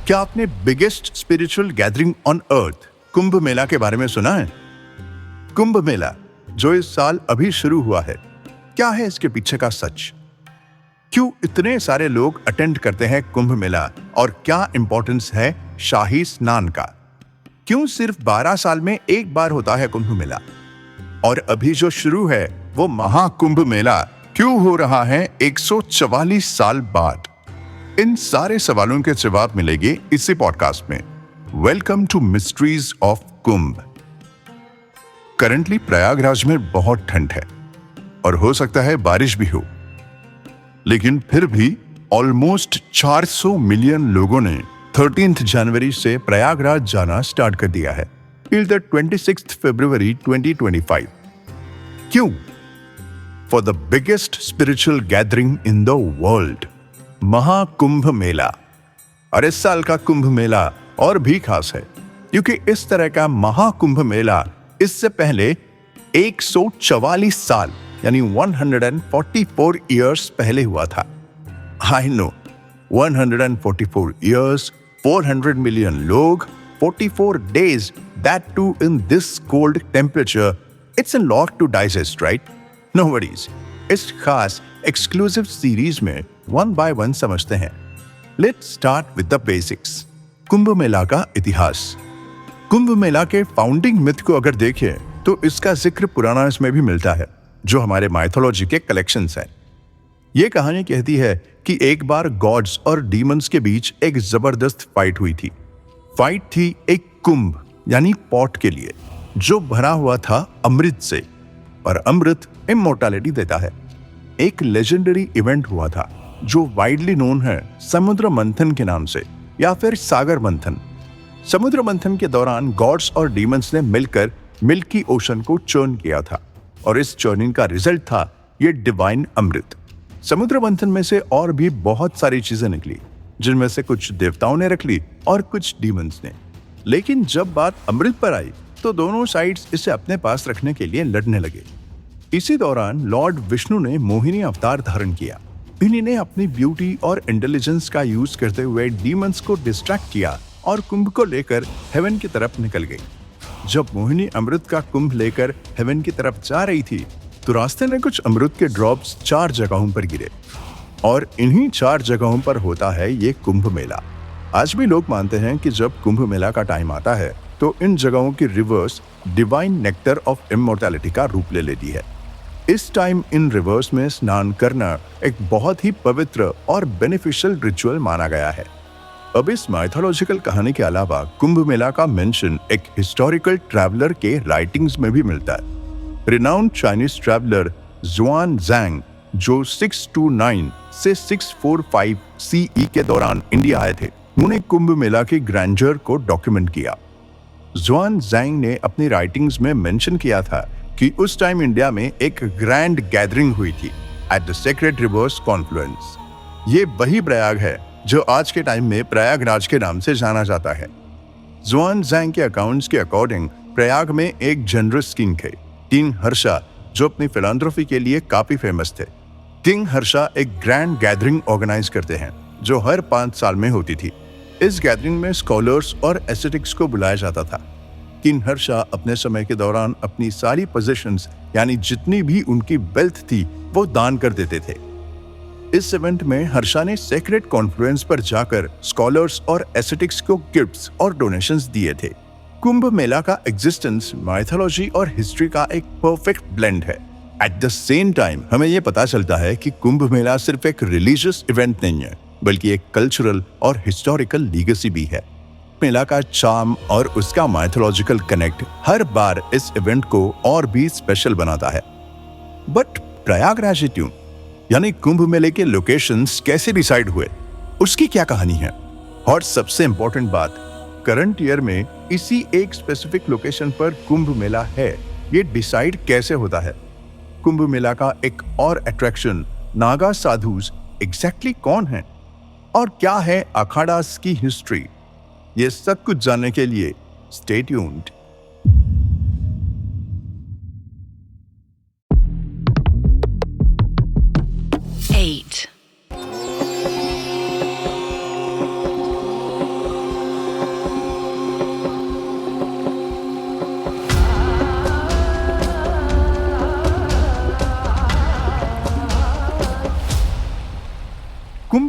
क्या आपने biggest spiritual gathering on earth Kumbh Mela के बारे में सुना है? कुंभ मेला जो इस साल अभी शुरू हुआ है, क्या है इसके पीछे का सच? क्यों इतने सारे लोग अटेंड करते हैं कुंभ मेला और क्या इंपॉर्टेंस है शाही स्नान का? क्यों सिर्फ 12 साल में एक बार होता है कुंभ मेला? और अभी जो शुरू है वो महाकुंभ मेला क्यों हो रहा है 144 साल बाद? इन सारे सवालों के जवाब मिलेंगे इसी पॉडकास्ट में। Welcome to mysteries of Kumbh. Currently Prayagraj में बहुत ठंड है और हो सकता है बारिश भी हो, लेकिन फिर भी ऑलमोस्ट 400 मिलियन लोगों ने 13 जनवरी से प्रयागराज जाना स्टार्ट कर दिया है टिल द 26 फरवरी 2025। क्यों? For the biggest spiritual gathering in the world, Mahakumbh Mela. और इस साल का कुंभ मेला और भी खास है क्योंकि इस तरह का महाकुंभ मेला इससे पहले 144 साल यानी 144 इयर्स पहले हुआ था। आई नो, 144 इयर्स, 400 मिलियन लोग, 44 days, that too in this cold temperature. It's a lot to digest, right? No worries. इस खास एक्सक्लूसिव सीरीज में वन बाय वन समझते हैं। Let's start with the basics. Kumbh Mela का इतिहास। कुंभ मेला के फाउंडिंग मिथ को अगर देखें तो इसका जिक्र पुराणास में भी मिलता है, जो हमारे माइथोलॉजी के कलेक्शंस हैं। ये कहानी कहती है कि एक बार गॉड्स और डीमंस के बीच एक जबरदस्त फाइट हुई थी। फाइट थी एक कुंभ यानी पॉट के लिए, जो भरा हुआ था अमृत से, और अमृत इमोर्टैलिटी देता है। एक लेजेंडरी इवेंट हुआ था जो वाइडली नोन है समुद्र मंथन के नाम से, या फिर सागर मंथन। समुद्र मंथन के दौरान गॉड्स और डीमंस ने मिलकर मिल्की ओशन को चर्न किया था, और इस चर्निंग का रिजल्ट था ये डिवाइन अमृत। समुद्र मंथन में से और भी बहुत सारी चीजें निकली, जिनमें से कुछ देवताओं ने रख ली और कुछ डीमंस ने। लेकिन जब बात अमृत पर आई तो दोनों साइड्स इसे अपने पास रखने के लिए लड़ने लगे। इसी दौरान लॉर्ड विष्णु ने मोहिनी अवतार धारण किया। इन्हीं ने अपनी ब्यूटी और इंटेलिजेंस का यूज करते हुए डीमंस को डिस्ट्रैक्ट किया और कुंभ को लेकर हेवन की तरफ निकल गई। जब मोहिनी अमृत का कुंभ लेकर हेवन की तरफ जा रही थी तो रास्ते में कुछ अमृत के ड्रॉप्स 4 जगहों पर गिरे, और इन्हीं 4 जगहों पर होता है ये कुंभ मेला। आज भी लोग मानते हैं कि जब कुंभ मेला का टाइम आता है तो इन जगहों की reverse divine nectar of immortality का रूप ले लेती है। इस टाइम इन रिवर्स में स्नान करना एक बहुत ही पवित्र और बेनिफिशियल रिचुअल माना गया है। अब इस माइथोलॉजिकल कहानी के अलावा कुंभ मेला का मेंशन एक हिस्टोरिकल ट्रैवलर के राइटिंग्स में भी मिलता है। रिनाउंड चाइनीज ट्रैवलर जुआन ज़ैंग, जो 629 से 645 सीई के दौरान इंडिया आए थे, उन्होंने कुंभ मेला की ग्रैंडर को डॉक्यूमेंट किया। जुआन ज़ैंग ने अपनी राइटिंग्स में मेंशन किया था कि उस टाइम इंडिया में एक ग्रैंड गैदरिंग हुई थी at the sacred reverse Confluence. ये वही प्रयाग है जो आज के टाइम में प्रयागराज के नाम से जाना जाता है। जुआन ज़ैंग के अकाउंट्स के अकॉर्डिंग प्रयाग में एक जनरस किंग थे, किंग हर्षा, जो अपनी फिलैंथ्रोपी के लिए काफी फेमस थे। किंग हर्षा एक ग्रैंड गैदरिंग ऑर्गेनाइज करते हैं जो हर 5 साल में होती थी। इस गैदरिंग में स्कॉलर्स और एस्थेटिक्स को बुलाया जाता था। किंग हर्षा अपने समय के दौरान अपनी सारी पोजीशंस यानी जितनी भी उनकी वेल्थ थी वो दान कर देते थे। इस इवेंट में हर्षा ने सेक्रेड कॉन्फ्लुएंस पर जाकर स्कॉलर्स और एस्थेटिक्स को गिफ्ट्स और डोनेशंस दिए थे। कुंभ मेला का एग्जिस्टेंस माइथोलॉजी और हिस्ट्री का एक परफेक्ट ब्लेंड है। एट द सेम टाइम हमें यह पता चलता है कि कुंभ मेला सिर्फ एक रिलीजियस इवेंट नहीं है, बल्कि एक कल्चरल और हिस्टोरिकल लीगेसी भी है। मेला का चार्म और उसका माइथोलॉजिकल कनेक्ट हर बार इस इवेंट को और भी स्पेशल बनाता है। बट प्रयागराज ट्यून यानी कुंभ मेले के लोकेशंस कैसे डिसाइड हुए, उसकी क्या कहानी है? और सबसे इंपॉर्टेंट बात, करंट ईयर में इसी एक स्पेसिफिक लोकेशन पर कुंभ मेला है, ये डिसाइड कैसे होता है? कुंभ मेला का एक और अट्रैक्शन नागा साधुस एग्जैक्टली कौन है और क्या है अखाड़ास की हिस्ट्री? ये सब कुछ जानने के लिए स्टे ट्यून्ड।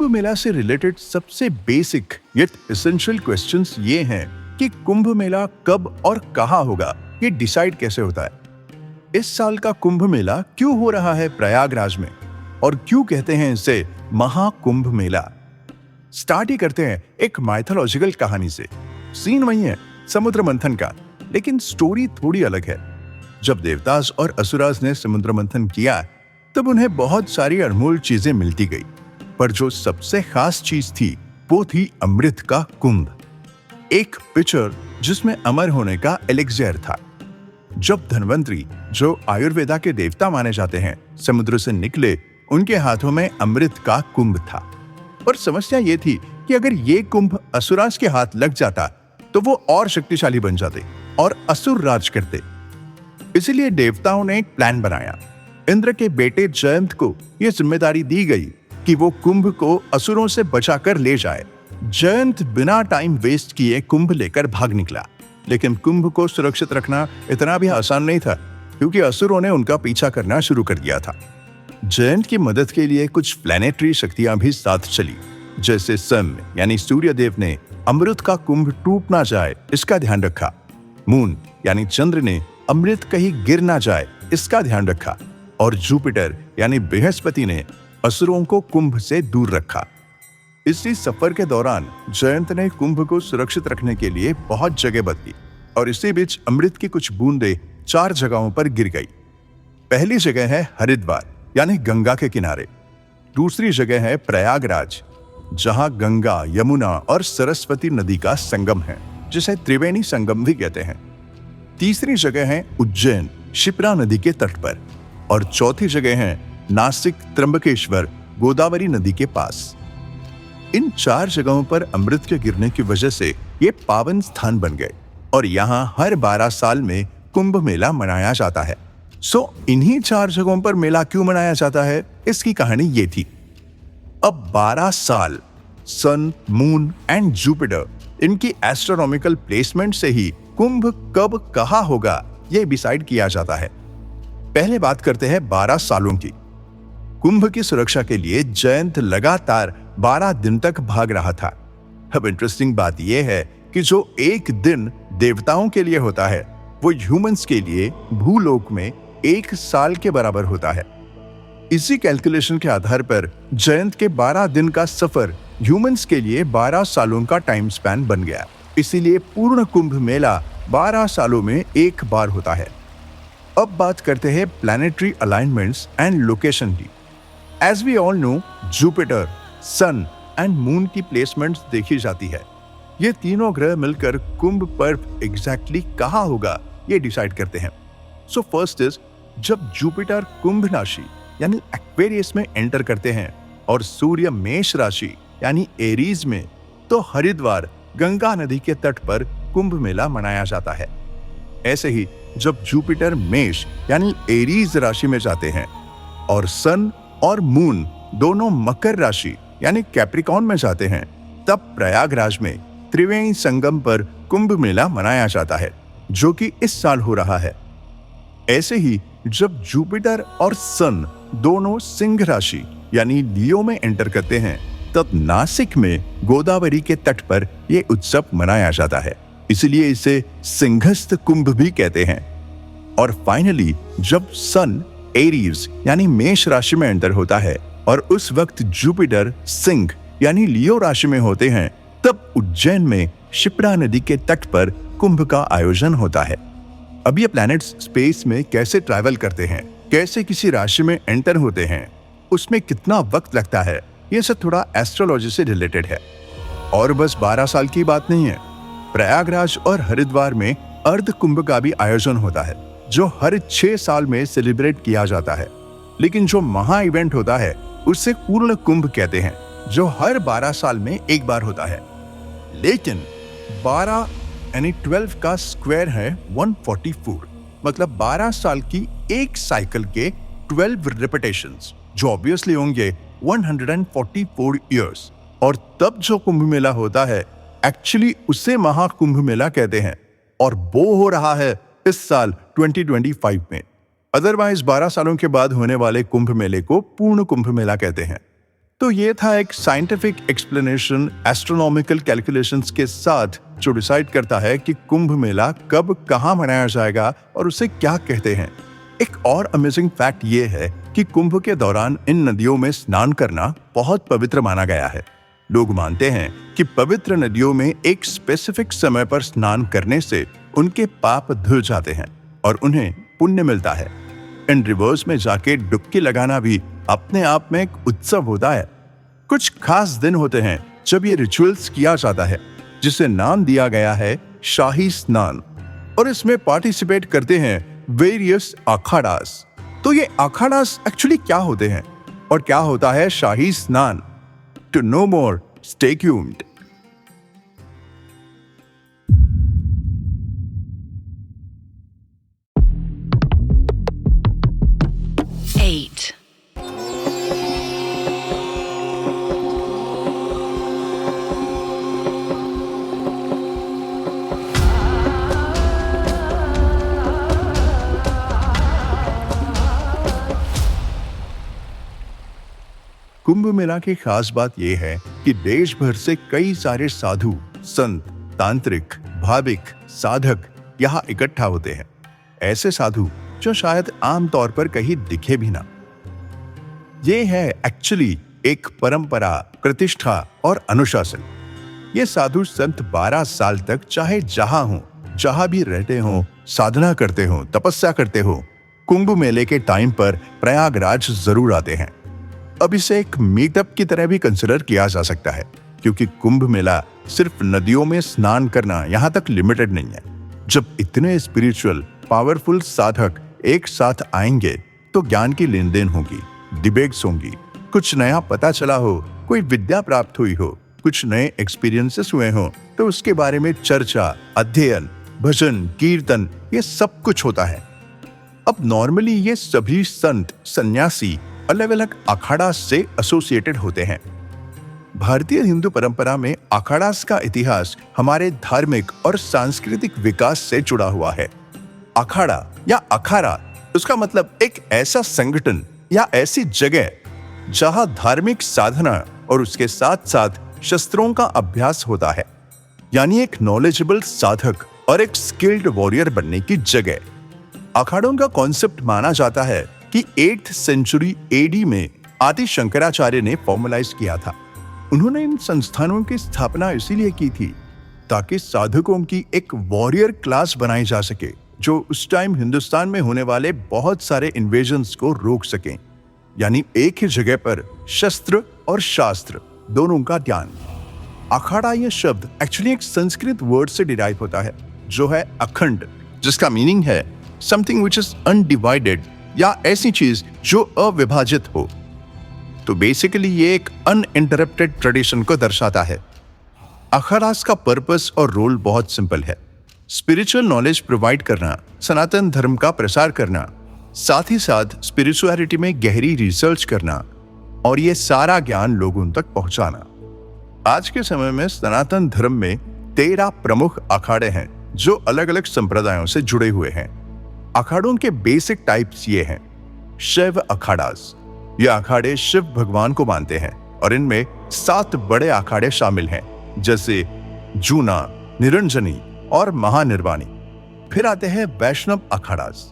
मेला से रिलेटेड सबसे बेसिक येट एसेंशियल क्वेश्चंस ये हैं कि कुंभ मेला कब और कहाँ होगा, ये डिसाइड कैसे होता है। इस साल का कुंभ मेला क्यों हो रहा है प्रयागराज में और क्यों कहते हैं इसे महाकुंभ मेला। स्टार्ट ही करते हैं एक माइथोलॉजिकल कहानी से। सीन वही है, समुद्र मंथन का, लेकिन स्टोरी थोड़ी अलग है। जब देवतास और असुरास ने समुद्र मंथन किया तब उन्हें बहुत सारी अनमोल चीजें मिलती गई, पर जो सबसे खास चीज थी वो थी अमृत का कुंभ, एक पिचर जिसमें अमर होने का एलिक्सियर था। जब धन्वंतरी, जो आयुर्वेदा के देवता माने जाते हैं, समुद्र से निकले, उनके हाथों में अमृत का कुंभ था। और समस्या ये थी कि अगर ये कुंभ असुरास के हाथ लग जाता तो वो और शक्तिशाली बन जाते और असुर राज करते। इसलिए देवताओं ने एक प्लान बनाया। इंद्र के बेटे जयंत को यह जिम्मेदारी दी गई कि वो कुंभ को असुरों से बचाकर ले जाए। जयंत बिना टाइम वेस्ट किए कुंभ लेकर भाग निकला, लेकिन कुंभ को सुरक्षित रखना इतना भी आसान नहीं था, क्योंकि असुरों ने उनका पीछा करना शुरू कर दिया था। जयंत की मदद के लिए कुछ प्लैनेटरी शक्तियां भी साथ चली, जैसे सन यानी सूर्य देव ने अमृत का कुंभ टूट ना जाए इसका ध्यान रखा। मून यानी चंद्र ने अमृत कहीं गिर ना जाए इसका ध्यान रखा, और जुपिटर यानी बृहस्पति ने असुरों को कुंभ से दूर रखा। इसी सफर के दौरान जयंत ने कुंभ को सुरक्षित रखने के लिए बहुत जगह बदली, और इसी बीच अमृत की कुछ बूंदें 4 जगहों पर गिर गई। पहली जगह है हरिद्वार यानी गंगा के किनारे। दूसरी जगह है प्रयागराज, जहां गंगा, यमुना और सरस्वती नदी का संगम है, जिसे त्रिवेणी संगम भी कहते हैं। तीसरी जगह है उज्जैन, शिप्रा नदी के तट पर, और चौथी जगह है नासिक, त्र्यंबकेश्वर, गोदावरी नदी के पास। इन 4 जगहों पर अमृत के गिरने की वजह से ये पावन स्थान बन गए, और यहाँ हर 12 साल में कुंभ मेला मनाया जाता है। इन्हीं 4 जगहों पर मेला क्यों मनाया जाता है, इसकी कहानी ये थी। अब 12 साल सन, मून एंड जुपिटर, इनकी एस्ट्रोनॉमिकल प्लेसमेंट से ही कुंभ कब कहाँ होगा ये डिसाइड किया जाता है। पहले बात करते हैं 12 सालों की। कुंभ की सुरक्षा के लिए जयंत लगातार 12 दिन तक भाग रहा था। अब इंटरेस्टिंग बात यह है कि जो एक दिन देवताओं के लिए होता है, वो ह्यूमंस के लिए भूलोक में 1 साल के बराबर होता है। इसी कैलकुलेशन के आधार पर जयंत के 12 दिन का सफर ह्यूमंस के लिए 12 सालों का टाइम स्पैन बन गया। इसीलिए पूर्ण कुंभ मेला 12 सालों में एक बार होता है। अब बात करते हैं प्लैनेटरी अलाइनमेंट्स एंड लोकेशन की। As we all know, Jupiter, sun and moon की प्लेसमेंट्स देखी जाती है। ये तीनों ग्रह मिलकर कुंभ पर्व एग्जैक्टली कहाँ होगा ये डिसाइड करते हैं। सो फर्स्ट इज, जब जुपिटर कुंभ राशि यानी एक्वेरियस में एंटर करते हैं और सूर्य मेष राशि यानी एरीज में, तो हरिद्वार, गंगा नदी के तट पर कुंभ मेला मनाया जाता है। ऐसे ही जब जुपिटर मेष यानी एरीज राशि में जाते हैं और सन और मून दोनों मकर राशि यानी कैप्रिकॉर्न में जाते हैं, तब प्रयागराज में त्रिवेणी संगम पर कुंभ मेला मनाया जाता है, जो कि इस साल हो रहा है। ऐसे ही जब जुपिटर और सन दोनों सिंह राशि यानी लियो में एंटर करते हैं, तब नासिक में गोदावरी के तट पर यह उत्सव मनाया जाता है। इसलिए इसे सिंहस्थ कुंभ भी कहते हैं। और फाइनली जब सन एरीज यानी मेष राशि में एंटर होता है और उस वक्त जुपिटर सिंह यानी लियो राशि में होते हैं, तब उज्जैन में शिप्रा नदी के तट पर कुंभ का आयोजन होता है। अब ये प्लैनेट्स स्पेस में कैसे ट्रैवल करते हैं, कैसे किसी राशि में एंटर होते हैं, उसमें कितना वक्त लगता है, ये सब थोड़ा एस्ट्रोलॉजी से रिलेटेड है। और बस 12 साल की बात नहीं है। प्रयागराज और हरिद्वार में अर्ध कुंभ का भी आयोजन होता है, जो हर 6 साल में सेलिब्रेट किया जाता है। लेकिन जो महा इवेंट होता है उसे पूर्ण कुंभ कहते हैं, जो हर 12 साल में एक बार होता है। लेकिन 12 यानी 12 का स्क्वायर है 144, मतलब 12 साल की एक साइकिल के 12 रिपीटेशंस, जो ऑब्वियसली होंगे 144 ईयर्स। और तब जो कुंभ मेला होता है, एक्चुअली उसे महाकुंभ मेला कहते हैं, और वो हो रहा है इस साल 2025 में। अदरवाइज 12 सालों के बाद होने वाले कुंभ मेले को पूर्ण कुंभ मेला कहते हैं। तो ये था एक साइंटिफिक एक्सप्लेनेशन एस्ट्रोनॉमिकल कैलकुलेशंस के साथ जो डिसाइड करता है कि कुंभ मेला कब कहाँ मनाया जाएगा और उसे क्या कहते हैं। एक और अमेजिंग फैक्ट ये है कि कुंभ के दौरान इन नदियों में स्नान करना बहुत पवित्र माना गया है। लोग मानते हैं कि पवित्र नदियों में एक स्पेसिफिक समय पर स्नान करने से उनके पाप धुल जाते हैं और उन्हें पुण्य मिलता है। इन रिवर्स में जाके डुबकी लगाना भी अपने आप में एक उत्सव होता है। कुछ खास दिन होते हैं जब ये रिचुअल्स किया जाता है, जिसे नाम दिया गया है शाही स्नान, और इसमें पार्टिसिपेट करते हैं वेरियस अखाड़ास। तो ये अखाड़ास एक्चुअली क्या होते हैं और क्या होता है शाही स्नान? To know more, stay tuned. Eight. Kumbh Mela की खास बात यह है कि देश भर से कई सारे साधु, संत, तांत्रिक, भाविक, साधक यहाँ इकट्ठा होते हैं। ऐसे साधु जो शायद आमतौर पर कहीं दिखे भी ना। ये है एक्चुअली एक परंपरा, प्रतिष्ठा और अनुशासन। ये साधु संत 12 साल तक चाहे जहां भी रहते हो, साधना करते हो, तपस्या करते हो, कुंभ मेले के टाइम पर प्रयागराज जरूर आते हैं। अब इसे एक मीटअप की तरह भी कंसिडर किया जा सकता है, क्योंकि कुंभ मेला सिर्फ नदियों में स्नान करना यहाँ तक लिमिटेड नहीं है। जब इतने स्पिरिचुअल, पावरफुल साधक एक साथ आएंगे तो ज्ञान की लेन देन होगी, डिबेट्स होंगी, कुछ नया पता चला हो, कोई विद्या प्राप्त हुई हो, कुछ नए एक्सपीरियंसेस हुए हो, तो उसके बारे में चर्चा, अध्ययन, भजन, कीर्तन, ये सब कुछ होता है। अब नॉर्मली ये सभी संत, सन्यासी अलग अलग अखाड़ा से एसोसिएटेड होते हैं। भारतीय हिंदू परंपरा में अखाड़ास का इतिहास हमारे धार्मिक और सांस्कृतिक विकास से जुड़ा हुआ है। अखाड़ा या अखाड़ा, उसका मतलब एक ऐसा संगठन या ऐसी जगह जहां धार्मिक साधना और उसके साथ साथ शस्त्रों का अभ्यास होता है, यानी एक नॉलेजेबल साधक और एक स्किल्ड वॉरियर बनने की जगह। अखाड़ों का कॉन्सेप्ट माना जाता है कि 8th सेंचुरी एडी में आदि शंकराचार्य ने फॉर्मलाइज किया था। उन्होंने इन संस्थानों की स्थापना इसीलिए की थी ताकि साधकों की एक वॉरियर क्लास बनाई जा सके, जो उस टाइम हिंदुस्तान में होने वाले बहुत सारे इन्वेजन्स को रोक सकें, यानी एक ही जगह पर शस्त्र और शास्त्र दोनों का ज्ञान। अखाड़ा यह शब्द एक्चुअली एक संस्कृत वर्ड से डिराइव होता है, जो है अखंड, जिसका मीनिंग है समथिंग विच इज अनडिवाइडेड, या ऐसी चीज जो अविभाजित हो। तो बेसिकली ये एक अनइंटरप्टेड ट्रेडिशन को दर्शाता है। अखाड़ास का पर्पस और रोल बहुत सिंपल है, स्पिरिचुअल नॉलेज प्रोवाइड करना, सनातन धर्म का प्रसार करना, साथ ही साथ स्पिरिचुअलिटी में गहरी रिसर्च करना और ये सारा ज्ञान लोगों तक पहुंचाना। आज के समय में सनातन धर्म में 13 प्रमुख अखाड़े हैं जो अलग अलग संप्रदायों से जुड़े हुए हैं। अखाड़ों के बेसिक टाइप्स ये हैं। शिव अखाड़ास, ये अखाड़े शिव भगवान को मानते हैं और इनमें 7 बड़े अखाड़े शामिल हैं, जैसे जूना, निरंजनी और महानिर्वाणी। फिर आते हैं वैष्णव अखाड़ास,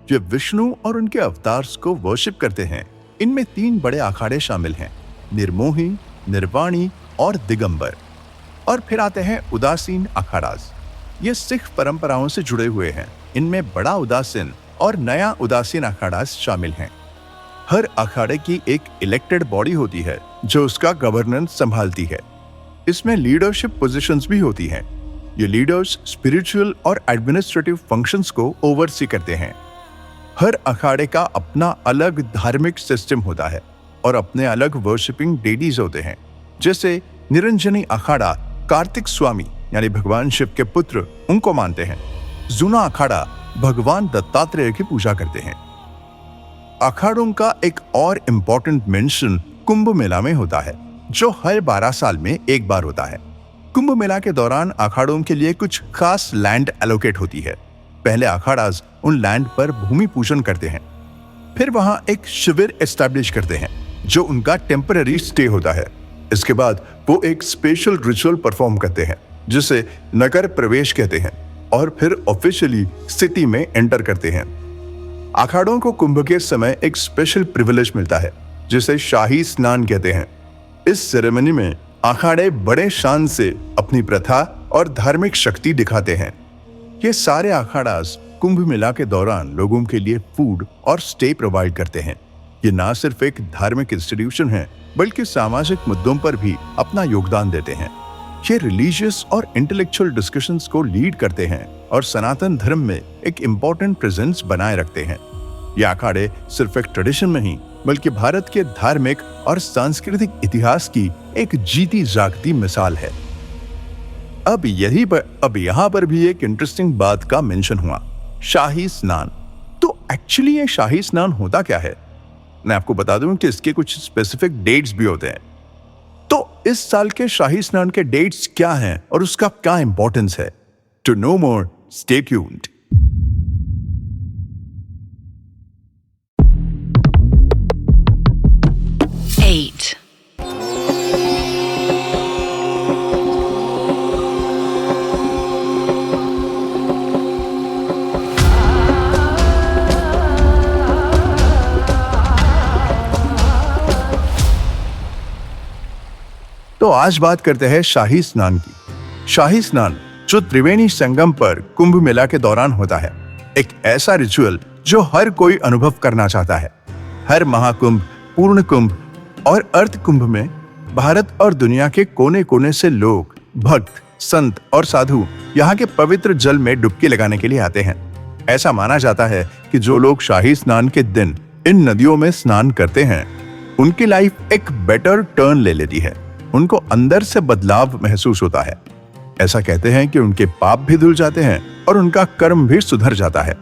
जो विष्णु और उनके अवतार्स को वर्शिप करते हैं। इनमें 3 बड़े अखाड़े शामिल हैं, निर्मोही, निर्वाणी और दिगंबर। और फिर आते हैं उदासीन अखाड़ास, ये सिख परंपराओं से जुड़े हुए हैं। इनमें बड़ा उदासीन और नया उदासीन अखाड़ा शामिल हैं। हर अखाड़े की एक इलेक्टेड बॉडी होती है जो उसका गवर्नेंस संभालती है। इसमें लीडरशिप पोजीशंस भी होती हैं। ये लीडर्स स्पिरिचुअल और एडमिनिस्ट्रेटिव फंक्शंस को ओवरसी करते हैं। हर अखाड़े का अपना अलग धार्मिक सिस्टम होता है और अपने अलग वर्शिपिंग डेडीज होते हैं। जैसे निरंजनी अखाड़ा कार्तिक स्वामी यानी भगवान शिव के पुत्र उनको मानते हैं। जूना अखाड़ा भगवान दत्तात्रेय की पूजा करते हैं। अखाड़ों का एक और इम्पोर्टेंट मेंशन कुंभ मेला में होता है, जो हर 12 साल में एक बार होता है। कुंभ मेला के दौरान अखाड़ों के लिए कुछ खास लैंड एलोकेट होती है। पहले अखाड़ाज उन लैंड पर भूमि पूजन करते हैं, फिर वहां एक शिविर एस्टैब्लिश करते हैं जो उनका टेम्पररी स्टे होता है। इसके बाद वो एक स्पेशल रिचुअल परफॉर्म करते हैं जिसे नगर प्रवेश कहते हैं और फिर ऑफिशियली सिटी में एंटर करते हैं। अखाड़ों को कुंभ के समय एक स्पेशल प्रिविलेज मिलता है जिसे शाही स्नान कहते हैं। इस सेरेमनी में अखाड़े बड़े शान से अपनी प्रथा और धार्मिक शक्ति दिखाते हैं। ये सारे अखाड़ास कुंभ मेला के दौरान लोगों के लिए फूड और स्टे प्रोवाइड करते हैं। ये ना सिर्फ एक धार्मिक इंस्टीट्यूशन है बल्कि सामाजिक मुद्दों पर भी अपना योगदान देते हैं। ये रिलीजियस और इंटेलेक्चुअल डिस्कशंस को लीड करते हैं और सनातन धर्म में एक इम्पोर्टेंट प्रेजेंस बनाए रखते हैं। ये अखाड़े सिर्फ एक ट्रेडिशन नहीं बल्कि भारत के धार्मिक और सांस्कृतिक इतिहास की एक जीती जागती मिसाल है। अब यहाँ पर भी एक इंटरेस्टिंग बात का मेंशन हुआ, शाही स्नान। तो एक्चुअली ये शाही स्नान होता क्या है? मैं आपको बता दूं कि इसके कुछ स्पेसिफिक डेट्स भी होते हैं। तो इस साल के शाही स्नान के डेट्स क्या हैं और उसका क्या इंपॉर्टेंस है? To know more, stay tuned. Eight. तो आज बात करते हैं शाही स्नान की। शाही स्नान जो त्रिवेणी संगम पर कुंभ मेला के दौरान होता है, एक ऐसा रिचुअल जो हर कोई अनुभव करना चाहता है। हर महाकुंभ, पूर्ण कुंभ और अर्ध कुंभ में भारत और दुनिया के कोने कोने से लोग, भक्त, संत और साधु यहाँ के पवित्र जल में डुबकी लगाने के लिए आते हैं। ऐसा माना जाता है कि जो लोग शाही स्नान के दिन इन नदियों में स्नान करते हैं, उनकी लाइफ एक बेटर टर्न ले लेती है। उनको अंदर से बदलाव महसूस होता है। ऐसा कहते हैं कि उनके पाप भी धुल जाते हैं और उनका कर्म भी सुधर जाता है।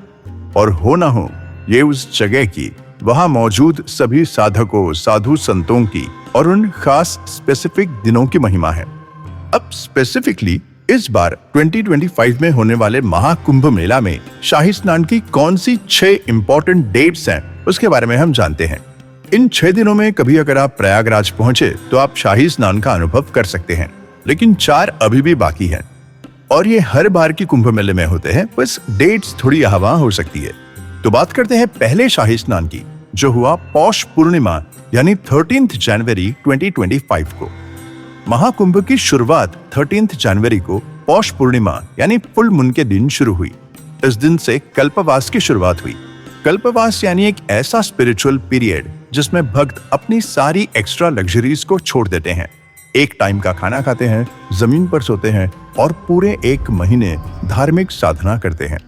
और हो ना हो, ये उस जगह की, वहां मौजूद सभी साधकों, साधु संतों की और उन खास स्पेसिफिक दिनों की महिमा है। अब स्पेसिफिकली इस बार 2025 में होने वाले महाकुंभ मेला में शाही स्नान की कौन सी 6 इंपॉर्टेंट डेट्स हैं, उसके बारे में हम जानते हैं। इन 6 दिनों में कभी अगर आप प्रयागराज पहुंचे तो आप शाही स्नान का अनुभव कर सकते हैं, लेकिन 4 अभी भी बाकी हैं और ये हर बार की कुंभ मेले में होते हैं, बस डेट्स थोड़ी यहाँ हो सकती है। तो बात करते हैं पहले शाही स्नान की, जो हुआ पौष पूर्णिमा यानी 13 जनवरी 2025 को। महाकुंभ की शुरुआत 13 जनवरी को पौष पूर्णिमा यानी फुल मून के दिन शुरू हुई। इस दिन से कल्पवास की शुरुआत हुई। कल्पवास यानी एक ऐसा स्पिरिचुअल पीरियड जिसमें भक्त अपनी सारी एक्स्ट्रा लग्जरीज को छोड़ देते हैं, एक टाइम का खाना खाते हैं, जमीन पर सोते हैं और पूरे 1 महीने धार्मिक साधना करते हैं।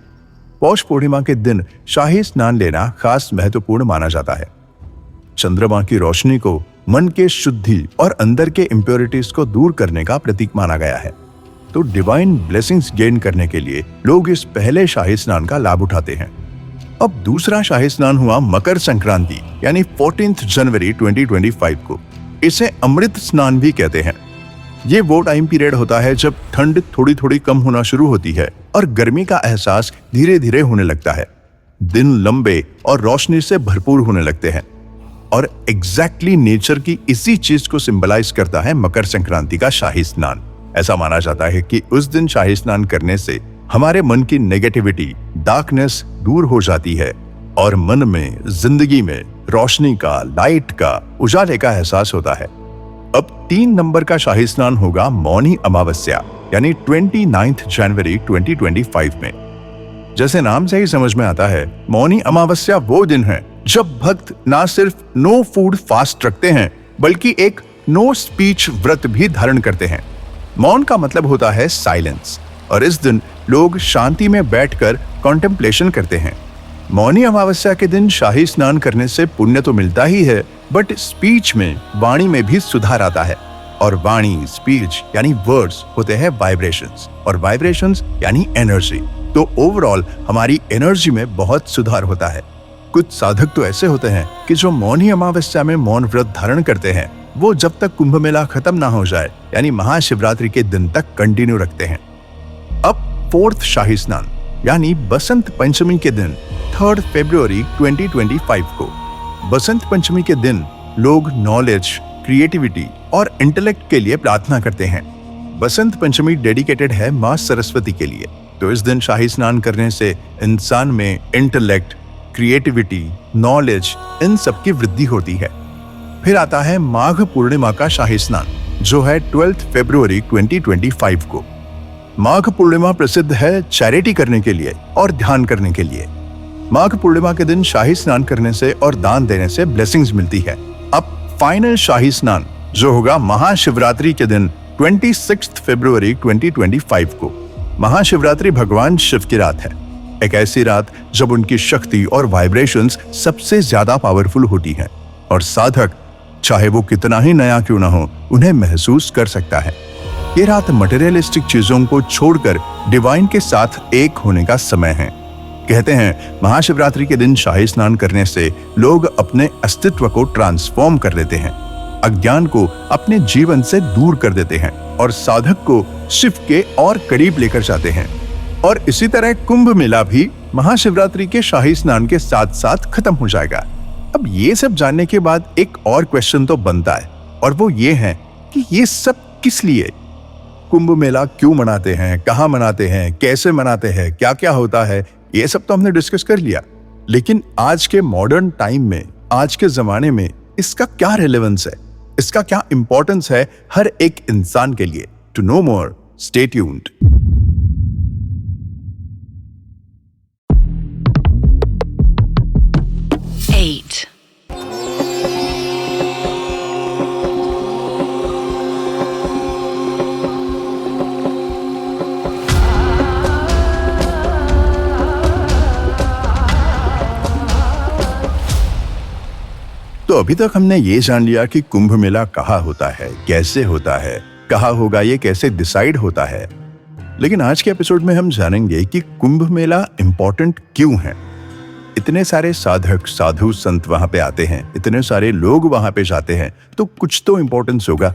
पौष पूर्णिमा के दिन शाही स्नान लेना खास महत्वपूर्ण माना जाता है। चंद्रमा की रोशनी को मन के शुद्धि और अंदर के इम्प्योरिटीज को दूर करने का प्रतीक माना गया है। तो डिवाइन ब्लेसिंग्स गेन करने के लिए लोग इस पहले शाही स्नान का लाभ उठाते हैं। अब दूसरा शाही स्नान हुआ मकर संक्रांति यानी 14 जनवरी 2025 को। इसे अमृत स्नान भी कहते हैं। ये वो टाइम पीरियड होता है जब ठंड थोड़ी थोड़ी कम होना शुरू होती है और गर्मी का एहसास धीरे धीरे होने लगता है। दिन लंबे और रोशनी से भरपूर होने लगते हैं और एग्जैक्टली नेचर की इसी चीज को सिंबलाइज करता है मकर संक्रांति का शाही स्नान। ऐसा माना जाता है कि उस दिन शाही स्नान करने से हमारे मन की नेगेटिविटी, डार्कनेस दूर हो जाती है और मन में, जिंदगी में रोशनी का, लाइट का, उजाले का एहसास होता है। अब 3 नंबर का शाही स्नान होगा मौनी अमावस्या यानी 29 जनवरी 2025 में। जैसे नाम से ही समझ में आता है, मौनी अमावस्या वो दिन है जब भक्त ना सिर्फ नो फूड फास्ट रखते हैं बल्कि एक नो स्पीच व्रत भी धारण करते हैं। मौन का मतलब होता है साइलेंस और इस दिन लोग शांति में बैठकर कॉन्टेम्पलेशन करते हैं। मौनी अमावस्या के दिन शाही स्नान करने से पुण्य तो मिलता ही है, बट स्पीच में, वाणी में भी सुधार आता है। और वाणी, स्पीच यानी वर्ड्स होते हैं वाइब्रेशंस और वाइब्रेशंस यानी एनर्जी। तो ओवरऑल हमारी एनर्जी में बहुत सुधार होता है। कुछ साधक तो ऐसे होते हैं कि जो मौनी अमावस्या में मौन व्रत धारण करते हैं, वो जब तक कुंभ मेला खत्म ना हो जाए यानी महाशिवरात्रि के दिन तक कंटिन्यू रखते हैं। अब 4th शाही स्नान यानी बसंत पंचमी के दिन 3 फरवरी 2025 को। बसंत पंचमी के दिन लोग नॉलेज, क्रिएटिविटी और इंटेलेक्ट के लिए प्रार्थना करते हैं। बसंत पंचमी डेडिकेटेड है माँ सरस्वती के लिए, तो इस दिन शाही स्नान करने से इंसान में इंटेलेक्ट, क्रिएटिविटी, नॉलेज इन सब की वृद्धि होती है। फिर आता है माघ पूर्णिमा का शाही स्नान, जो है 12 फरवरी 2025 को। माघ पूर्णिमा प्रसिद्ध है चैरिटी करने के लिए और ध्यान करने के लिए। माघ पूर्णिमा के दिन शाही स्नान करने से और दान देने से ब्लेसिंग्स मिलती है। अब फाइनल शाही स्नान जो होगा महाशिवरात्रि के दिन 26 फरवरी 2025 को। महाशिवरात्रि भगवान शिव की रात है, एक ऐसी रात जब उनकी शक्ति और वाइब्रेशंस सबसे ज्यादा पावरफुल होती हैं और साधक चाहे वो कितना ही नया क्यों ना हो उन्हें महसूस कर सकता है। ये रात मटेरियलिस्टिक चीजों को छोड़कर डिवाइन के साथ एक होने का समय है। कहते हैं महाशिवरात्रि के दिन शाही स्नान करने से लोग अपने अस्तित्व को ट्रांसफॉर्म कर लेते हैं, अज्ञान को अपने जीवन से दूर कर देते हैं और साधक को शिव के और करीब लेकर जाते हैं। और इसी तरह कुंभ मेला भी महाशिवरात्रि के शाही स्नान के साथ साथ खत्म हो जाएगा। अब ये सब जानने के बाद एक और क्वेश्चन तो बनता है, और वो ये है कि ये सब किस लिए? कुंभ मेला क्यों मनाते हैं, कहाँ मनाते हैं, कैसे मनाते हैं, क्या क्या होता है, ये सब तो हमने डिस्कस कर लिया। लेकिन आज के मॉडर्न टाइम में, आज के जमाने में इसका क्या रेलेवेंस है, इसका क्या इंपॉर्टेंस है हर एक इंसान के लिए? To know more, stay tuned. Eight. तो अभी तक हमने ये जान लिया कि कुंभ मेला कहाँ होता है, कैसे होता है, कहाँ होगा, ये कैसे डिसाइड होता है। लेकिन आज के एपिसोड में हम जानेंगे कि कुंभ मेला इंपॉर्टेंट क्यों है। इतने सारे साधक, साधु, संत वहां पे आते हैं, इतने सारे लोग वहां पे जाते हैं, तो कुछ तो इंपॉर्टेंस होगा।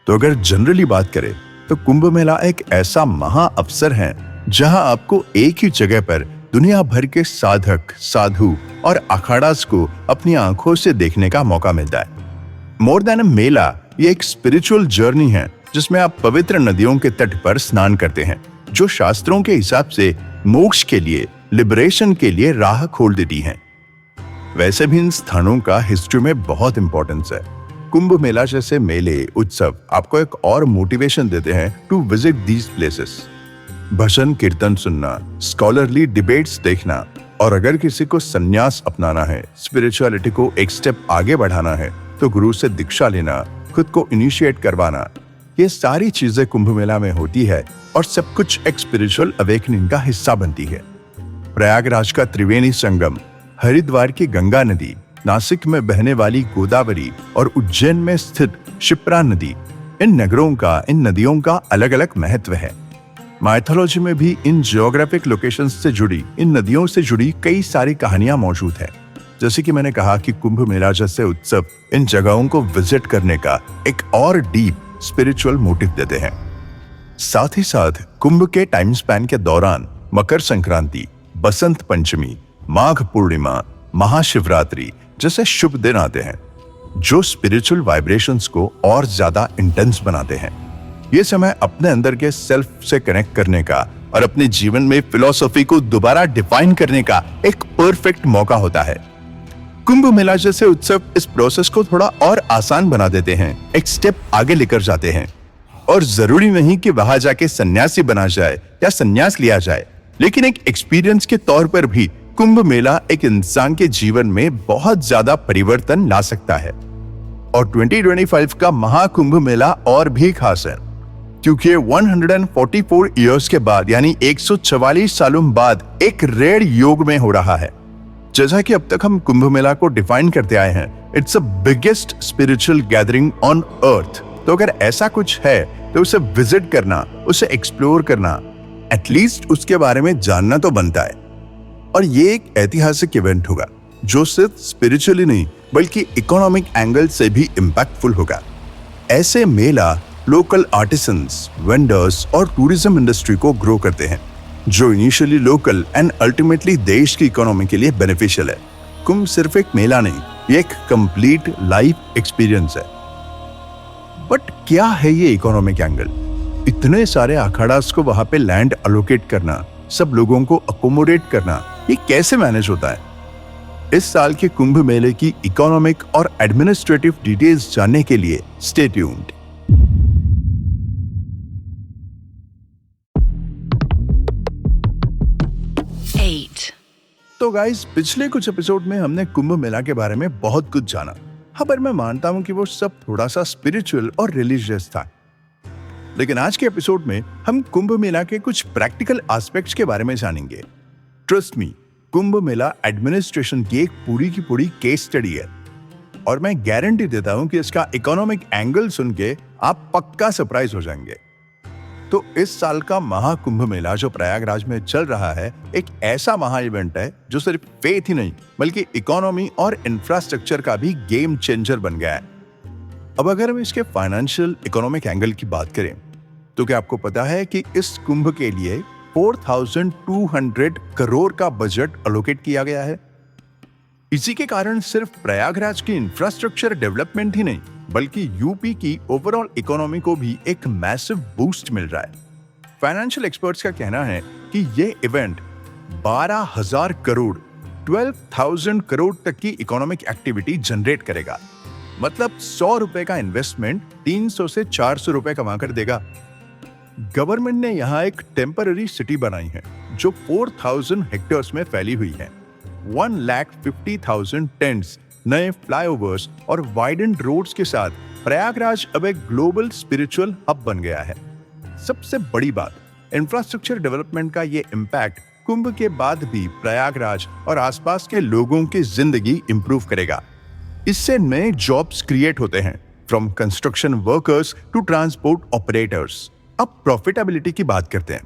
तो अगर जनरली बात करें तो कुंभ मेला एक ऐसा महा अवसर है जहां आपको एक ही जगह पर दुनिया भर के साधक, साधु और अखाड़ास को अपनी आंखों से देखने का मौका मिलता है। मोर देन अ मेला, ये एक स्पिरिचुअल जर्नी है जिसमें आप पवित्र नदियों के तट पर स्नान करते हैं, जो शास्त्रों के हिसाब से मोक्ष के लिए, लिबरेशन के लिए राह खोल देती हैं। वैसे भी इन स्थानों का हिस्ट्री में बहुत इंपॉर्टेंस है। कुंभ मेला जैसे मेले, उत्सव आपको एक और मोटिवेशन देते हैं टू विजिट दीज प्लेसेस। भजन कीर्तन सुनना, स्कॉलरली डिबेट्स देखना, और अगर किसी को संन्यास अपनाना है, स्पिरिचुअलिटी को एक स्टेप आगे बढ़ाना है, तो गुरु से दीक्षा लेना, खुद को इनिशिएट करवाना, ये सारी चीजें कुंभ मेला में होती है और सब कुछ एक स्पिरिचुअल अवेकनिंग का हिस्सा बनती है। प्रयागराज का त्रिवेणी संगम, हरिद्वार की गंगा नदी, नासिक में बहने वाली गोदावरी और उज्जैन में स्थित शिप्रा नदी, इन नगरों का, इन नदियों का अलग अलग महत्व है। माइथोलॉजी में भी इन जियोग्राफिक लोकेशंस से जुड़ी, इन नदियों से जुड़ी कई सारी कहानियां मौजूद हैं। जैसे कि मैंने कहा कि कुंभ मेला जैसे उत्सव इन जगहों को विजिट करने का एक और डीप स्पिरिचुअल मोटिव देते हैं। साथ ही साथ कुंभ के टाइम स्पैन के दौरान मकर संक्रांति, बसंत पंचमी, माघ पूर्णिमा, महाशिवरात्रि जैसे शुभ दिन आते हैं, जो स्पिरिचुअल वाइब्रेशंस को और ज्यादा इंटेंस बनाते हैं। ये समय अपने अंदर के सेल्फ से कनेक्ट करने का और अपने जीवन में फिलॉसफी को दोबारा डिफाइन करने का एक परफेक्ट मौका होता है। कुंभ मेला जैसे उत्सव इस प्रोसेस को थोड़ा और आसान बना देते हैं, एक स्टेप आगे लेकर जाते हैं। और जरूरी नहीं कि वहां जाके सन्यासी बना जाए या सन्यास लिया जाए, लेकिन एक एक्सपीरियंस के तौर पर भी कुंभ मेला एक इंसान के जीवन में बहुत ज्यादा परिवर्तन ला सकता है। और 2025 का महाकुंभ मेला और भी खास है, क्योंकि 144 इयर्स के बाद, यानी 144 सालों बाद एक रेयर योग में हो रहा है। जैसा कि अब तक हम कुंभ मेला को डिफाइन करते आए हैं, it's a biggest spiritual gathering on अर्थ। तो अगर ऐसा कुछ है तो उसे विजिट करना, उसे एक्सप्लोर करना, एटलीस्ट उसके बारे में जानना तो बनता है। और ये एक ऐतिहासिक इवेंट होगा जो सिर्फ स्पिरिचुअली नहीं बल्कि इकोनॉमिक एंगल से भी इम्पैक्टफुल होगा। ऐसे मेला लोकल आर्टिसंस, वेंडर्स और टूरिज्म इंडस्ट्री को ग्रो करते हैं, जो इनिशियली लोकल एंड अल्टीमेटली देश की इकोनॉमी के लिए बेनिफिशियल है। कुंभ सिर्फ एक मेला नहीं ये एक कंप्लीट लाइफ एक्सपीरियंस है। बट क्या है ये इकोनॉमिक एंगल? इतने सारे अखाड़ास को वहां पे लैंड अलोकेट करना, सब लोगों को अकोमोडेट करना, ये कैसे मैनेज होता है? इस साल के कुंभ मेले की इकोनॉमिक और एडमिनिस्ट्रेटिव डिटेल्स जानने के लिए स्टे ट्यून्ड। तो गाइस, पिछले कुछ एपिसोड में हमने कुंभ मेला के बारे में बहुत कुछ जाना। हाँ, पर मैं मानता हूँ कि वो सब थोड़ा सा स्पिरिचुअल और रिलीजियस था। लेकिन आज के एपिसोड में हम कुंभ मेला के कुछ प्रैक्टिकल एस्पेक्ट्स के बारे में जानेंगे। Trust me, Kumbh Mela administration की एक पूरी की पूरी केस स्टडी है और मैं गारंटी देता हूं कि इसका इकोनॉमिक एंगल सुन के आप पक्का सरप्राइज हो जाएंगे। तो इस साल का महाकुंभ मेला जो प्रयागराज में चल रहा है, एक ऐसा महा इवेंट है जो सिर्फ फेथ ही नहीं बल्कि इकोनॉमी और इंफ्रास्ट्रक्चर का भी गेम चेंजर बन गया है। अब अगर हम इसके फाइनेंशियल इकोनॉमिक एंगल की बात करें तो क्या आपको पता है कि इस कुंभ के लिए 4,200 करोड़ का बजट अलोकेट किया गया है। इसी के कारण सिर्फ प्रयागराज की इंफ्रास्ट्रक्चर डेवलपमेंट ही नहीं बल्कि यूपी की ओवरऑल इकोनॉमी को भी एक मैसिव बूस्ट मिल रहा है। फाइनेंशियल एक्सपर्ट्स का कहना है कि ये इवेंट 12,000 करोड़ 12,000 करोड़ तक की इकोनॉमिक एक्टिविटी जनरेट करेगा। मतलब 100 रुपए का इन्वेस्टमेंट 300 से 400 रुपए कमा कर देगा। गवर्नमेंट ने यहाँ एक टेम्पररी सिटी बनाई है जो 4,000 हेक्टेयर्स में फैली हुई है। 1,50,000 टेंट्स, नए फ्लाईओवर्स और वाइडेंड रोड्स के साथ प्रयागराज अब एक ग्लोबल स्पिरिचुअल हब बन गया है। सबसे बड़ी बात, इंफ्रास्ट्रक्चर डेवलपमेंट का ये इम्पैक्ट कुंभ के बाद भी प्रयागराज और आसपास के लोगों की जिंदगी इंप्रूव करेगा। इससे नए जॉब्स क्रिएट होते हैं, from construction workers to transport operators. अब प्रॉफिटेबिलिटी की बात करते हैं।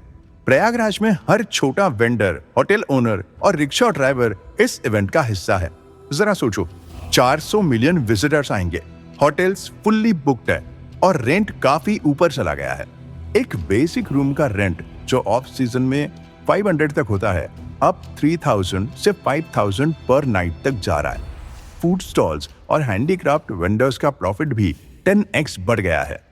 प्रयागराज में हर छोटा वेंडर, होटल ओनर और रिक्शा ड्राइवर इस इवेंट का हिस्सा है। जरा सोचो, 400 मिलियन विजिटर्स आएंगे, होटल्स फुल्ली बुक्ड है और रेंट काफी ऊपर चला गया है। एक बेसिक रूम का रेंट जो ऑफ सीजन में 500 तक होता है, अब 3,000 से 5,000 पर नाइट तक जा रहा है। फूड स्टॉल्स और हैंडीक्राफ्ट वेंडर्स का प्रॉफिट भी 10x बढ़ गया है।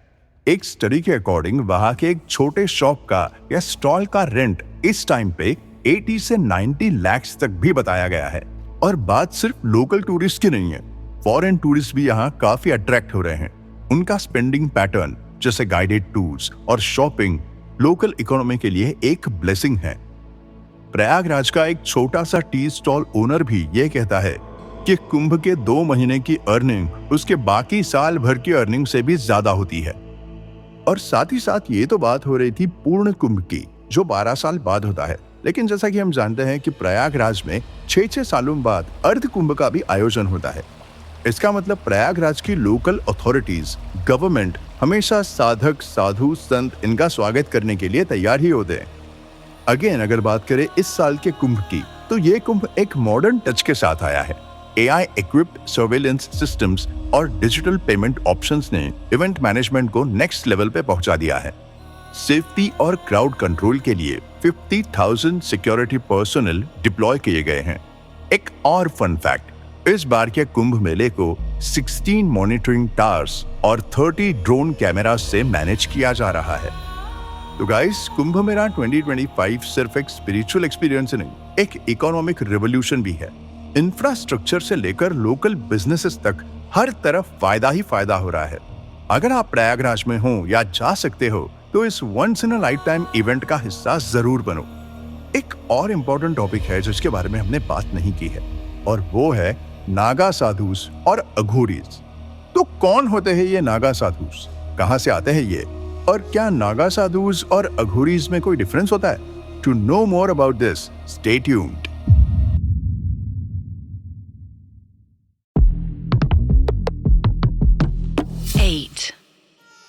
एक स्टडी के अकॉर्डिंग वहां के एक छोटे शॉप का या स्टॉल का रेंट इस टाइम पे 80 से 90 लाख तक भी बताया गया है। और बात सिर्फ लोकल टूरिस्ट की नहीं है, फॉरेन टूरिस्ट भी यहाँ काफी अट्रैक्ट हो रहे हैं। उनका स्पेंडिंग पैटर्न जैसे गाइडेड टूर्स और शॉपिंग लोकल इकोनॉमी के लिए एक ब्लेसिंग है। प्रयागराज का एक छोटा सा टी स्टॉल ओनर भी ये कहता है कि कुंभ के 2 महीने की अर्निंग उसके बाकी साल भर की अर्निंग से भी ज्यादा होती है। और साथ ही साथ ये तो बात हो रही थी पूर्ण कुंभ की, जो 12 साल बाद होता है। लेकिन जैसा कि हम जानते हैं कि प्रयागराज में 6-6 सालों बाद अर्ध कुंभ का भी आयोजन होता है। इसका मतलब प्रयागराज की लोकल अथॉरिटीज, गवर्नमेंट हमेशा साधक, साधु, संत इनका स्वागत करने के लिए तैयार ही होते हैं। अगेन अगर बात करें इस साल के कुंभ की, तो ये कुंभ एक मॉडर्न टच के साथ आया है। AI equipped सर्वेलेंस सिस्टम्स और डिजिटल पेमेंट ऑप्शंस ने इवेंट मैनेजमेंट को नेक्स्ट लेवल पे पहुंचा दिया है। सेफ्टी और क्राउड कंट्रोल के लिए 50,000 सिक्योरिटी पर्सनल डिप्लॉय किए गए हैं। एक और फन फैक्ट, इस बार के कुंभ मेले को 16 मॉनिटरिंग टावर्स और 30 ड्रोन कैमरा से मैनेज किया जा रहा है। तो गाइस, कुंभ मेला 2025 सिर्फ एक स्पिरिचुअल एक्सपीरियंस नहीं, एक इकोनॉमिक रिवोल्यूशन भी है। इंफ्रास्ट्रक्चर से लेकर लोकल बिजनेसेस तक हर तरफ फायदा ही फायदा हो रहा है। अगर आप प्रयागराज में हो या जा सकते हो तो इस once in a lifetime event का हिस्सा जरूर बनो। एक और इम्पोर्टेंट टॉपिक है जिसके बारे में हमने बात नहीं की है, और वो है नागा साधुस और अघोरीज। तो कौन होते हैं ये नागा साधुस, कहां से आते हैं ये, और क्या नागा साधुस और अघोरीज में कोई डिफरेंस होता है? To know more about this, stay tuned.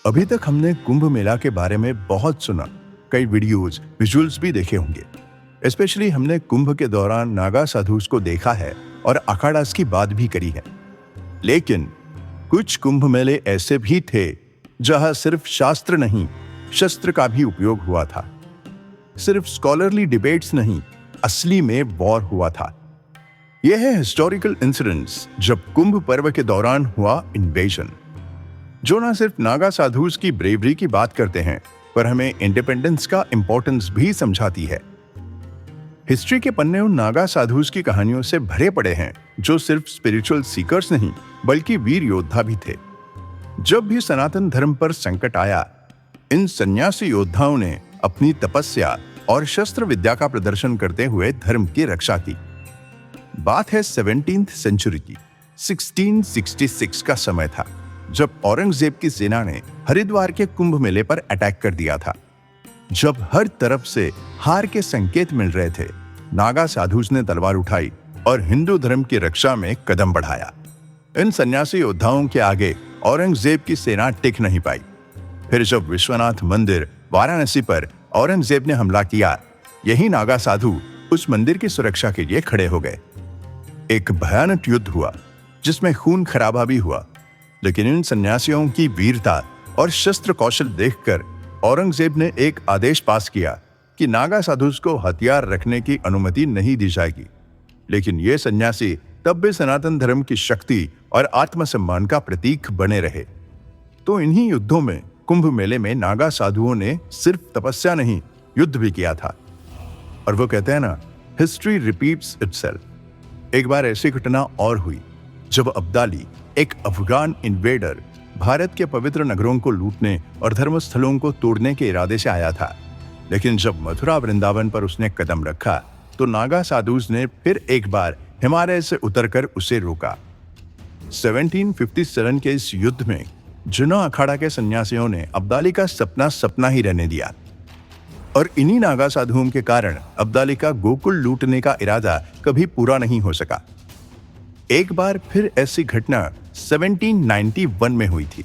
अभी तक हमने कुंभ मेला के बारे में बहुत सुना, कई वीडियोस, विजुअल्स भी देखे होंगे। स्पेशली हमने कुंभ के दौरान नागा साधुस को देखा है और अखाड़ास की बात भी करी है। लेकिन कुछ कुंभ मेले ऐसे भी थे जहां सिर्फ शास्त्र नहीं, शस्त्र का भी उपयोग हुआ था। सिर्फ स्कॉलरली डिबेट्स नहीं, असली में वॉर हुआ था। यह है हिस्टोरिकल इंसिडेंट्स जब कुंभ पर्व के दौरान हुआ इन्वेजन, जो न सिर्फ नागा साधुस की ब्रेवरी की बात करते हैं पर हमें इंडिपेंडेंस का इंपॉर्टेंस भी समझाती है। हिस्ट्री के पन्ने उन नागा साधुस की कहानियों से भरे पड़े हैं जो सिर्फ स्पिरिचुअल सीकर्स नहीं बल्कि वीर योद्धा भी थे। जब भी सनातन धर्म पर संकट आया, इन सन्यासी योद्धाओं ने अपनी तपस्या और शस्त्र विद्या का प्रदर्शन करते हुए धर्म की रक्षा की। बात है 17th सेंचुरी की। 1666 का समय था जब औरंगजेब की सेना ने हरिद्वार के कुंभ मेले पर अटैक कर दिया था। जब हर तरफ से हार के संकेत मिल रहे थे, नागा साधुस ने तलवार उठाई और हिंदू धर्म की रक्षा में कदम बढ़ाया। इन सन्यासी योद्धाओं के आगे औरंगजेब की सेना टिक नहीं पाई। फिर जब विश्वनाथ मंदिर वाराणसी पर औरंगजेब ने हमला किया, यही नागा साधु उस मंदिर की सुरक्षा के लिए खड़े हो गए। एक भयानक युद्ध हुआ जिसमें खून खराबा भी हुआ, लेकिन इन सन्यासियों की वीरता और शस्त्र कौशल देखकर औरंगजेब ने एक आदेश पास किया कि नागा साधुस को हथियार रखने की अनुमति नहीं दी जाएगी। लेकिन ये सन्यासी तब भी सनातन धर्म की शक्ति और आत्मसम्मान का प्रतीक बने रहे। तो इन्हीं युद्धों में कुंभ मेले में नागा साधुओं ने सिर्फ तपस्या नहीं, युद्ध भी किया था। और वो कहते हैं ना, हिस्ट्री रिपीट्स इटसेल्फ। एक बार ऐसी घटना और हुई जब अब्दाली, एक अफगान इन्वेडर, भारत के पवित्र नगरों को लूटने और धर्मस्थलों को तोड़ने के इरादे से आया था। लेकिन जब मथुरा वृंदावन पर उसने कदम रखा तो नागा साधुस ने फिर एक बार हिमालय से उतरकर उसे रोका। 1757 के इस युद्ध में जुना अखाड़ा के सन्यासियों ने अब्दाली का सपना सपना ही रहने दिया और इन्हीं नागा साधुओं के कारण अब्दाली का गोकुल लूटने का इरादा कभी पूरा नहीं हो सका। एक बार फिर ऐसी घटना 1791 में हुई थी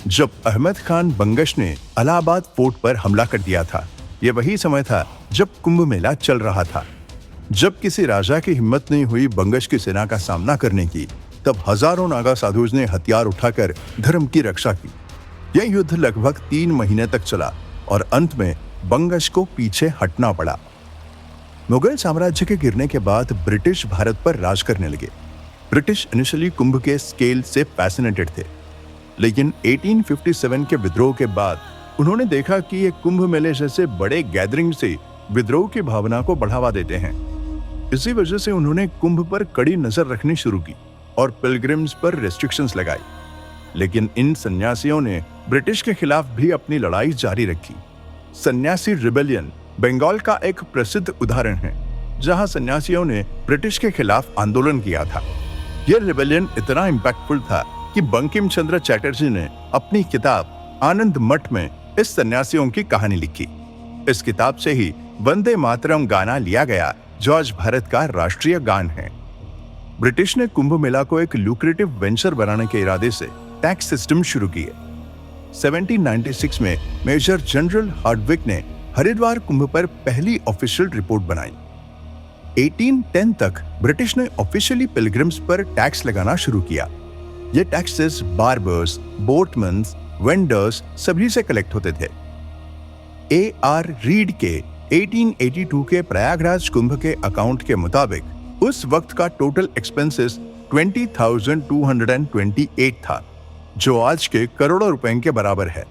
जब अहमद खान बंगश ने इलाहाबाद फोर्ट पर हमला कर दिया था। यह वही समय था जब कुंभ मेला चल रहा था। जब किसी राजा की हिम्मत नहीं हुई बंगश की सेना का सामना करने की, तब हजारों नागा साधुस ने हथियार उठाकर धर्म की रक्षा की। यह युद्ध लगभग 3 महीने तक चला और अंत में बंगश को पीछे हटना पड़ा। मुगल साम्राज्य के गिरने के बाद ब्रिटिश भारत पर राज करने लगे। ब्रिटिश इनिशियली कुंभ के स्केल से फैसिनेटेड थे, लेकिन 1857 के विद्रोह के बाद उन्होंने देखा कि ये कुंभ मेले जैसे बड़े गैदरिंग से विद्रोह की भावना को बढ़ावा देते हैं। इसी वजह से उन्होंने कुंभ पर कड़ी नजर रखनी शुरू की और पिलग्रिम्स पर रेस्ट्रिक्शंस लगाई। लेकिन इन सन्यासियों ने ब्रिटिश के खिलाफ भी अपनी लड़ाई जारी रखी। सन्यासी रिबेलियन बंगाल का एक प्रसिद्ध उदाहरण है, जहां सन्यासियों ने ब्रिटिश के खिलाफ आंदोलन किया था। यह रिबेलियन इतना इंपैक्टफुल था कि बंकिम चंद्र चैटर्जी ने अपनी किताब आनंद मठ में इस सन्यासियों की कहानी लिखी। इस किताब से ही वंदे मातरम गाना लिया गया, जो आज भारत का राष्ट्रीय गान है। ब्रिटिश ने कुंभ मेला को एक लुक्रेटिव वेंचर बनाने के इरादे से टैक्स सिस्टम शुरू किए। 1796 में मेजर जनरल हार्डविक ने हरिद्वार कुंभ पर पहली ऑफिशियल रिपोर्ट बनाई। 1810 तक ब्रिटिश ने ऑफिशियली पिलग्रिम्स पर टैक्स लगाना शुरू किया। ये टैक्सेस बार्बर्स, बोटमैन्स, वेंडर्स सभी से कलेक्ट होते थे। A.R. रीड के 1882 के प्रयागराज कुंभ के अकाउंट के मुताबिक उस वक्त का टोटल एक्सपेंसेस 20,228 था, जो आज के करोड़ों रुपए के बराबर है।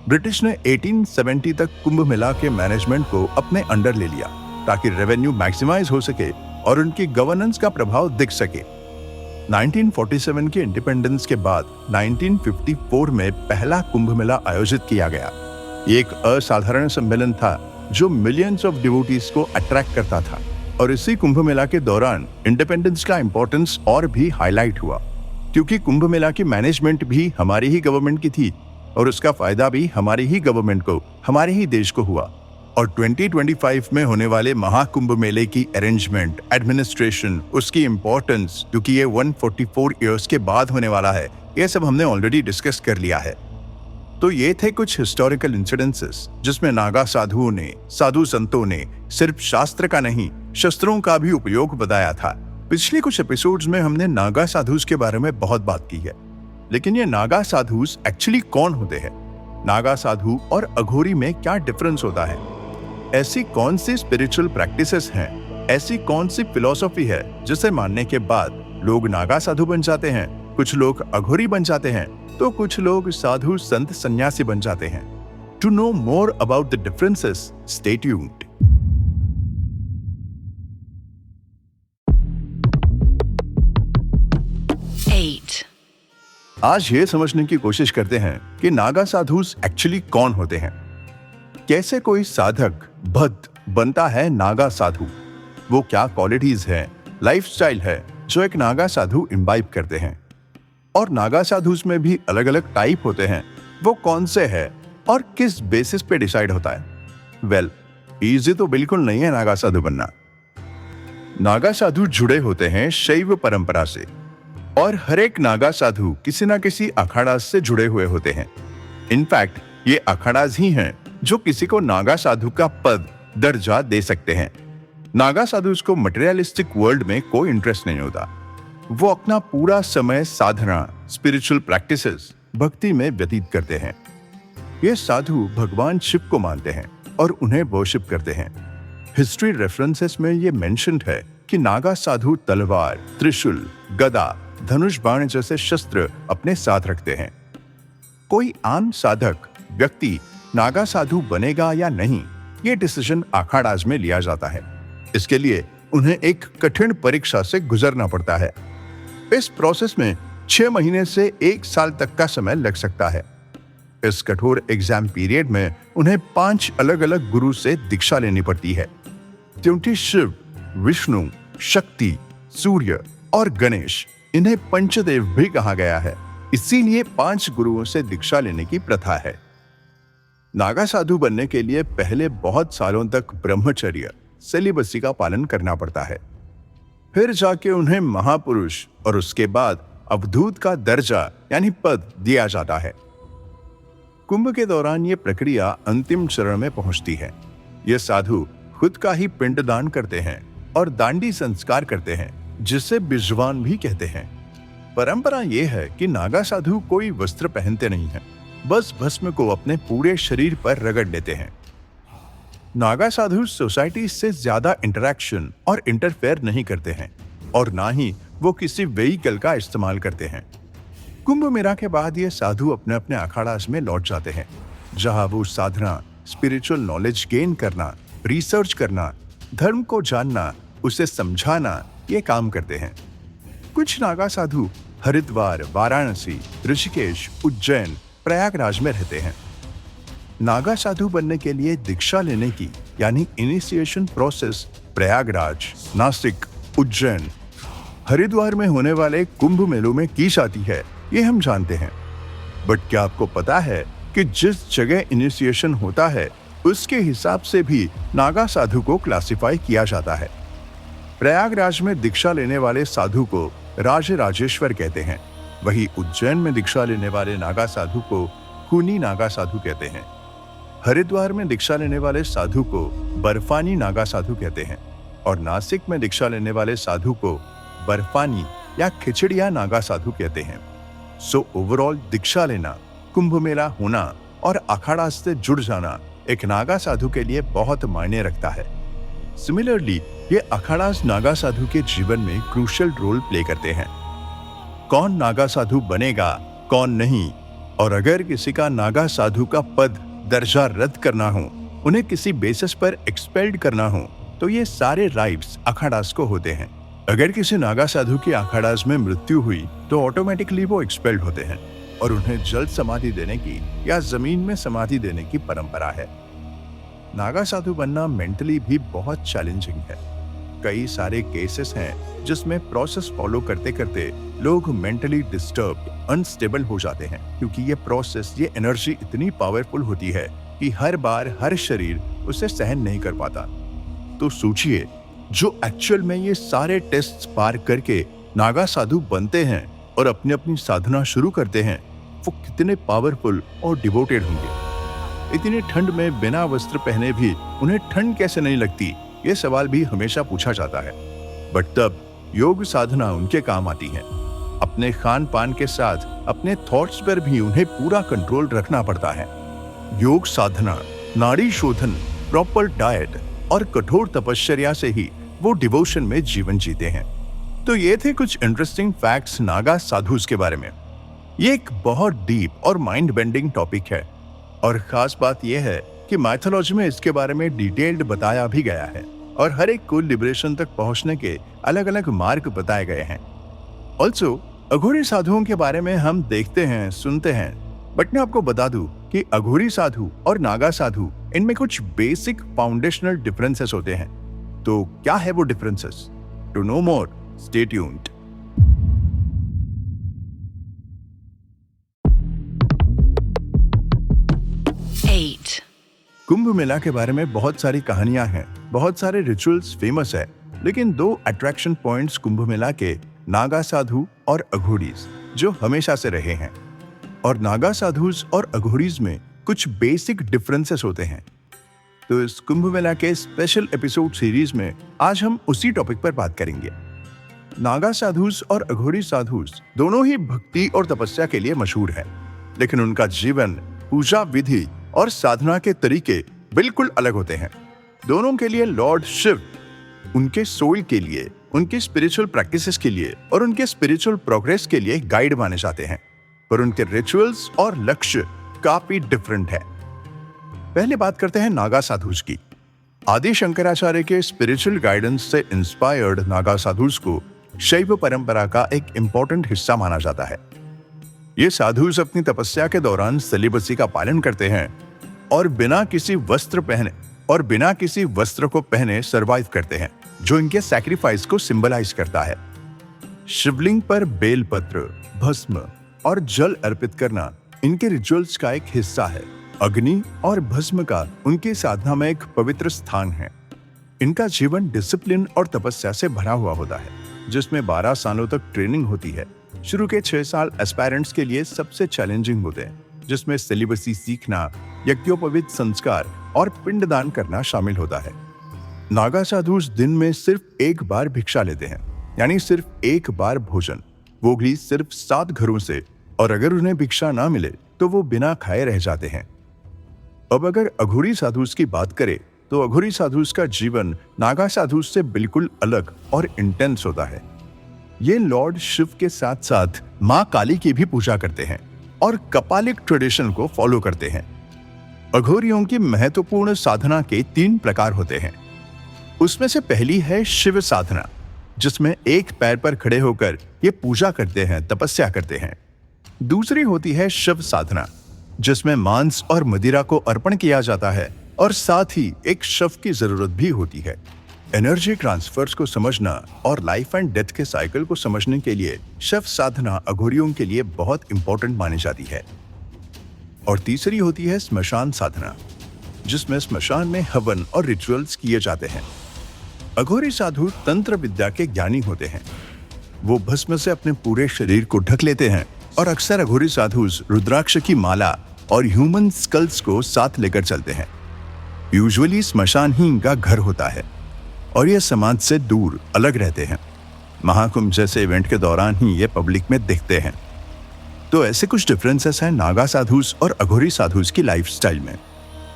ब्रिटिश ने 1870 तक कुंभ मेला के मैनेजमेंट को अपने अंडर ले लिया ताकि रेवेन्यू मैक्सिमाइज हो सके और उनकी गवर्नेंस का प्रभाव दिख सके। 1947 के इंडिपेंडेंस के बाद 1954 में पहला कुंभ मेला आयोजित किया गया। ये एक असाधारण सम्मेलन था जो मिलियंस ऑफ डिवोटीज को अट्रैक्ट करता था। और इसी कुंभ मेला के दौरान इंडिपेंडेंस का इंपॉर्टेंस और भी हाईलाइट हुआ, क्योंकि कुंभ मेला की मैनेजमेंट भी हमारी ही गवर्नमेंट की थी और उसका फायदा भी हमारी ही गवर्नमेंट को, हमारे ही देश को हुआ। और 2025 में होने वाले महाकुंभ मेले की अरेंजमेंट, एडमिनिस्ट्रेशन, उसकी इंपॉर्टेंस, क्योंकि ये 144 इयर्स के बाद होने वाला है, ये सब हमने ऑलरेडी डिस्कस कर लिया है। तो ये थे कुछ हिस्टोरिकल इंसिडेंसेस जिसमें नागा साधुओं ने, साधु संतों ने सिर्फ शास्त्र का नहीं, शस्त्रों का भी उपयोग बताया था। पिछले कुछ एपिसोड्स में हमने नागा साधुस के बारे में बहुत बात की है, लेकिन ये नागा साधुस एक्चुअली कौन होते हैं? नागा साधु और अघोरी में क्या डिफरेंस होता है? ऐसी कौन सी स्पिरिचुअल प्रैक्टिसेस हैं ऐसी कौन सी फिलॉसफी है जिसे मानने के बाद लोग नागा साधु बन जाते हैं? कुछ लोग अघोरी बन जाते हैं तो कुछ लोग साधु संत सन्यासी बन जाते हैं। To know more about the differences, stay tuned. Eight. आज ये समझने की कोशिश करते हैं कि नागा साधुस एक्चुअली कौन होते हैं। कैसे कोई साधक भक्त बनता है नागा साधु? वो क्या क्वालिटीज हैं, लाइफस्टाइल है जो एक नागा साधु इम्बाइब करते हैं? और नागा साधुस में भी अलग अलग टाइप होते हैं, वो कौन से हैं और किस बेसिस पे डिसाइड होता है? वेल, इजी तो बिल्कुल नहीं है नागा साधु बनना। नागा साधु जुड़े होते हैं शैव परंपरा से और हर एक नागा साधु किसी ना किसी अखाड़ा से जुड़े हुए होते हैं। इनफैक्ट ये अखाड़ाज ही हैं जो किसी को नागा साधु का पद दर्जा दे सकते हैं। नागा साधु को मटेरियलिस्टिक वर्ल्ड में कोई इंटरेस्ट नहीं होता। वो अपना पूरा समय साधना, स्पिरिचुअल प्रैक्टिसेस, भक्ति में व्यतीत करते हैं। ये साधु भगवान शिव को मानते हैं और उन्हें वर्शिप करते हैं। हिस्ट्री रेफरेंसेस में ये मेंशन्ड है कि नागा साधु तलवार, त्रिशूल, गदा, धनुष बाण जैसे शस्त्र अपने साथ रखते हैं। कोई आम साधक व्यक्ति नागा साधु बनेगा या नहीं, ये डिसीजन अखाड़ाज में लिया जाता है। इसके लिए उन्हें एक कठिन परीक्षा से गुजरना पड़ता है। इस प्रोसेस में 6 महीने से 1 साल तक का समय लग सकता है। इस कठोर एग्जाम पीरियड में उन्हें 5 अलग अलग गुरु से दीक्षा लेनी पड़ती है, क्योंकि शिव, विष्णु, शक्ति, सूर्य और गणेश, इन्हें पंचदेव भी कहा गया है। इसीलिए 5 गुरुओं से दीक्षा लेने की प्रथा है। नागा साधु बनने के लिए पहले बहुत सालों तक ब्रह्मचर्य, सेलिबसी का पालन करना पड़ता है। फिर जाके उन्हें महापुरुष और उसके बाद अवधूत का दर्जा यानी पद दिया जाता है। कुंभ के दौरान ये प्रक्रिया अंतिम चरण में पहुंचती है। ये साधु खुद का ही पिंडदान करते हैं और दांडी संस्कार करते हैं, जिसे बिजवान भी कहते हैं। परंपरा ये है कि नागा साधु कोई वस्त्र पहनते नहीं हैं, बस भस्म को अपने पूरे शरीर पर रगड़ लेते हैं। नागा साधु सोसाइटी से ज्यादा इंटरैक्शन और इंटरफेयर नहीं करते हैं और ना ही वो किसी व्हीकल का इस्तेमाल करते हैं। कुंभ मेला के बाद ये साधु अपने अपने अखाड़ास में लौट जाते हैं, जहां वो साधना, स्पिरिचुअल नॉलेज गेन करना, रिसर्च करना, धर्म को जानना, उसे समझाना, ये काम करते हैं। कुछ नागा साधु हरिद्वार, वाराणसी, ऋषिकेश, उज्जैन, प्रयागराज में रहते हैं। नागा साधु बनने के लिए दीक्षा लेने की यानी इनिशिएशन प्रोसेस प्रयागराज, नासिक, उज्जैन, हरिद्वार में होने वाले कुंभ मेलों में की जाती है, ये हम जानते हैं। बट क्या आपको पता है कि जिस जगह इनिशिएशन होता है उसके हिसाब से भी नागा साधु को क्लासिफाई किया जाता है। प्रयागराज में दीक्षा लेने वाले साधु को राजराजेश्वर कहते हैं, वहीं उज्जैन में दीक्षा लेने वाले नागा साधु को खूनी नागा साधु कहते हैं। हरिद्वार में दीक्षा लेने वाले साधु को बर्फानी नागा साधु कहते हैं और नासिक में दीक्षा लेने वाले साधु को बर्फानी या खिचड़िया नागा साधु कहते हैं। सो ओवरऑल दीक्षा लेना, कुंभ मेला होना और अखाड़ा से जुड़ जाना एक नागा साधु के लिए बहुत मायने रखता है। सिमिलरली ये अखाड़ास नागा साधु के जीवन में क्रूशियल रोल प्ले करते हैं। कौन नागा साधु बनेगा, कौन नहीं, और अगर किसी का नागा साधु का पद दर्जा रद्द करना हो, उन्हें किसी बेसिस पर एक्सपेल्ड करना हो, तो ये सारे राइट्स अखाड़ास को होते हैं। अगर किसी नागा साधु की अखाड़ास में मृत्यु हुई तो ऑटोमेटिकली वो एक्सपेल्ड होते हैं और उन्हें जल समाधि देने की या जमीन में समाधि देने की परंपरा है। नागा साधु बनना मेंटली भी बहुत चैलेंजिंग है। कई सारे केसेस हैं जिसमें प्रोसेस फॉलो करते करते लोग मेंटली डिस्टर्ब, अनस्टेबल हो जाते हैं, क्योंकि ये प्रोसेस, ये एनर्जी इतनी पावरफुल होती है कि हर बार हर शरीर उसे सहन नहीं कर पाता। तो सोचिए, जो एक्चुअल में ये सारे टेस्ट्स पार करके नागा साधु बनते हैं और अपनी अपनी साधना शुरू करते हैं, वो कितने पावरफुल और डिवोटेड होंगे। इतनी ठंड में बिना वस्त्र पहने भी उन्हें ठंड कैसे नहीं लगती, ये सवाल भी हमेशा पूछा जाता है। बट तब योग साधना उनके काम आती है। अपने खान पान के साथ अपने थॉट्स पर भी उन्हें पूरा कंट्रोल रखना पड़ता है। योग साधना, नाड़ी शोधन, प्रॉपर डाइट और कठोर तपश्चर्या से ही वो डिवोशन में जीवन जीते हैं। तो ये थे कुछ इंटरेस्टिंग फैक्ट्स नागा साधुस के बारे में। ये एक बहुत डीप और माइंड बेंडिंग टॉपिक है और खास बात यह है कि माइथोलॉजी में इसके बारे में डिटेल्ड बताया भी गया है और हर एक को लिबरेशन तक पहुंचने के अलग अलग मार्ग बताए गए हैं। ऑल्सो अघोरी साधुओं के बारे में हम देखते हैं, सुनते हैं, बट मैं आपको बता दूं कि अघोरी साधु और नागा साधु इनमें कुछ बेसिक फाउंडेशनल डिफरेंसेस होते हैं। तो क्या है वो differences? To know more, stay tuned. Eight. Kumbh Mela के बारे में बहुत सारी कहानियां हैं, बहुत सारे रिचुअल्स फेमस है, लेकिन दो अट्रैक्शन पॉइंट्स कुंभ मेला के नागा साधु और अघोरीज जो हमेशा से रहे हैं। और नागा साधुस और अघोरीज में कुछ बेसिक डिफरेंसेस होते हैं। तो इस कुंभ मेला के स्पेशल एपिसोड सीरीज में आज हम उसी टॉपिक पर बात करेंगे। नागा साधुस और अघोरी साधुस दोनों ही भक्ति और तपस्या के लिए मशहूर हैं, लेकिन उनका जीवन, पूजा विधि और साधना के तरीके बिल्कुल अलग होते हैं। दोनों के लिए लॉर्ड शिव उनके सोल के लिए, उनके स्पिरिचुअल प्रैक्टिसेस के लिए और उनके स्पिरिचुअल प्रोग्रेस के लिए गाइड माने जाते हैं, पर उनके रिचुअल्स और लक्ष्य काफी डिफरेंट है। पहले बात करते हैं नागा साधुस की। आदि शंकराचार्य के स्पिरिचुअल गाइडेंस से इंस्पायर्ड नागा साधुस को शैव परंपरा का एक इंपॉर्टेंट हिस्सा माना जाता है। ये साधुस अपनी तपस्या के दौरान सेलिबसी का पालन करते हैं और बिना किसी वस्त्र को पहने सरवाइव करते हैं, जो इनके सैक्रिफाइस को सिंबलाइज करता है। शिवलिंग पर बेलपत्र, भस्म और जल अर्पित करना इनके रिचुअल्स का एक हिस्सा है। अग्नि और भस्म का उनकी साधना में एक पवित्र स्थान है। इनका जीवन डिसिप्लिन और तपस्या से भरा हुआ होता है, जिसमें 12 सालों तक ट्रेनिंग होती है। शुरू के 6 साल एस्पायरेंट्स के लिए सबसे चैलेंजिंग होते हैं, जिसमें सेलिबसी सीखना, यज्ञोपवीत संस्कार और पिंडदान करना शामिल होता है। नागा साधुस दिन में सिर्फ एक बार भिक्षा लेते हैं, यानी सिर्फ एक बार भोजन, वो भी सिर्फ 7 घरों से, और अगर उन्हें भिक्षा ना मिले तो वो बिना खाए रह जाते हैं। अब अगर अघोरी साधुस की बात करें तो अघोरी साधुस का जीवन नागा साधुस से बिल्कुल अलग और इंटेंस होता है। ये लॉर्ड शिव के साथ साथ मां काली की भी पूजा करते हैं और कपालिक ट्रेडिशन को फॉलो करते हैं। अघोरियों की महत्वपूर्ण साधना के 3 प्रकार होते हैं। उसमें से पहली है शिव साधना, जिसमें एक पैर पर खड़े होकर ये पूजा करते हैं, तपस्या करते हैं। दूसरी होती है शिव साधना, जिसमें मांस और मदिरा को अर्पण किया जाता है और साथ ही एक शव की जरूरत भी होती है। एनर्जी ट्रांसफर्स को समझना और लाइफ एंड डेथ के साइकिल को समझने के लिए शव साधना अघोरियों के लिए बहुत इंपॉर्टेंट मानी जाती है। और तीसरी होती है स्मशान साधना, जिसमें स्मशान में हवन और रिचुअल्स किए जाते हैं। अघोरी साधु तंत्र विद्या के ज्ञानी होते हैं। वो भस्म से अपने पूरे शरीर को ढक लेते हैं और अक्सर अघोरी साधुस रुद्राक्ष की माला और ह्यूमन स्कल्स को साथ लेकर चलते हैं। यूजुअली स्मशान ही इनका घर होता है और ये समाज से दूर अलग रहते हैं। महाकुंभ जैसे इवेंट के दौरान ही ये पब्लिक में दिखते हैं। तो ऐसे कुछ डिफरेंसेस हैं नागा साधुस और अघोरी साधुस की लाइफस्टाइल में।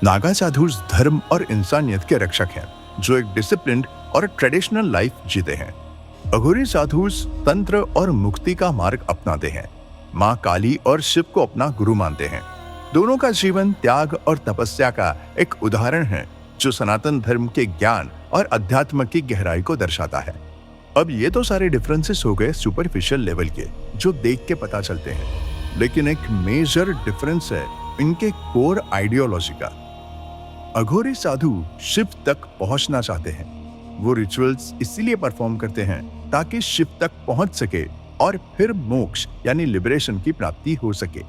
नागा साधुस धर्म और इंसानियत के रक्षक हैं, जो एक डिसिप्लिन्ड और ट्रेडिशनल लाइफ जीते हैं। अघोरी साधुस तंत्र और मुक्ति का मार्ग अपनाते हैं, मां काली और शिव को अपना गुरु मानते हैं। दोनों का जीवन त्याग और तपस्या का एक उदाहरण है, जो सनातन धर्म के ज्ञान और अध्यात्म की गहराई को दर्शाता है। अब ये तो सारे डिफरेंसेस हो गए सुपरफिशियल लेवल के, जो देख के पता चलते हैं, लेकिन एक मेजर डिफरेंस है इनके कोर आइडियोलॉजी का। अघोरी साधु शिव तक पहुंचना चाहते हैं। वो रिचुअल्स इसीलिए परफॉर्म करते हैं ताकि शिव तक पहुंच सके और फिर मोक्ष यानी लिबरेशन की प्राप्ति हो सके।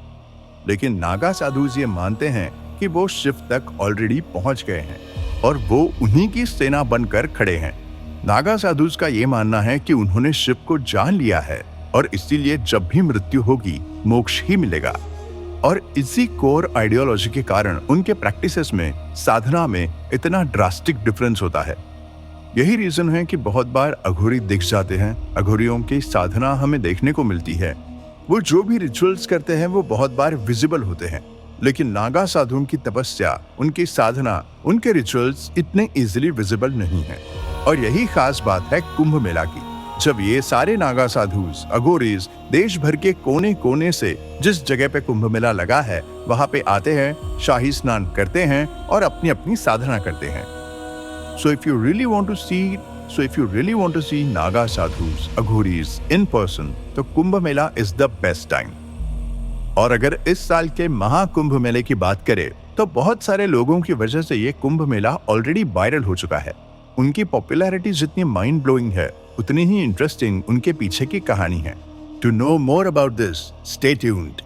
लेकिन नागा साधुस ये मानते हैं कि वो शिव तक ऑलरेडी पहुंच गए हैं और वो उन्हीं की सेना बनकर खड़े हैं। नागा साधुस का ये मानना है कि उन्होंने शिव को जान लिया है और इसीलिए जब भी मृत्यु होगी मोक्ष ही मिलेगा। और इसी कोर आइडियोलॉजी के कारण उनके प्रैक्टिसेस में, साधना में इतना ड्रास्टिक डिफरेंस होता है। यही रीजन है कि बहुत बार अघोरी दिख जाते हैं। अघोरियों की साधना हमें देखने को मिलती है। वो जो भी रिचुअल्स करते हैं वो बहुत बार विजिबल होते हैं, लेकिन नागा साधुओं की तपस्या, उनकी साधना, उनके रिचुअल्स इतने इजीली विजिबल नहीं है। और यही खास बात है कुंभ मेला की, जब ये सारे नागा साधुस अघोरीज देश भर के कोने कोने से जिस जगह पे कुंभ मेला लगा है वहां पे आते हैं, शाही स्नान करते हैं और अपनी अपनी साधना करते हैं। So if you really want to see Naga sadhus, Aghoris in person, तो Kumbh Mela is the best time। और अगर इस साल के महाकुंभ मेले की बात करें तो बहुत सारे लोगों की वजह से ये कुंभ मेला ऑलरेडी वायरल हो चुका है। उनकी पॉपुलैरिटी जितनी माइंड ब्लोइंग है उतनी ही इंटरेस्टिंग उनके पीछे की कहानी है। To know more about this, stay tuned.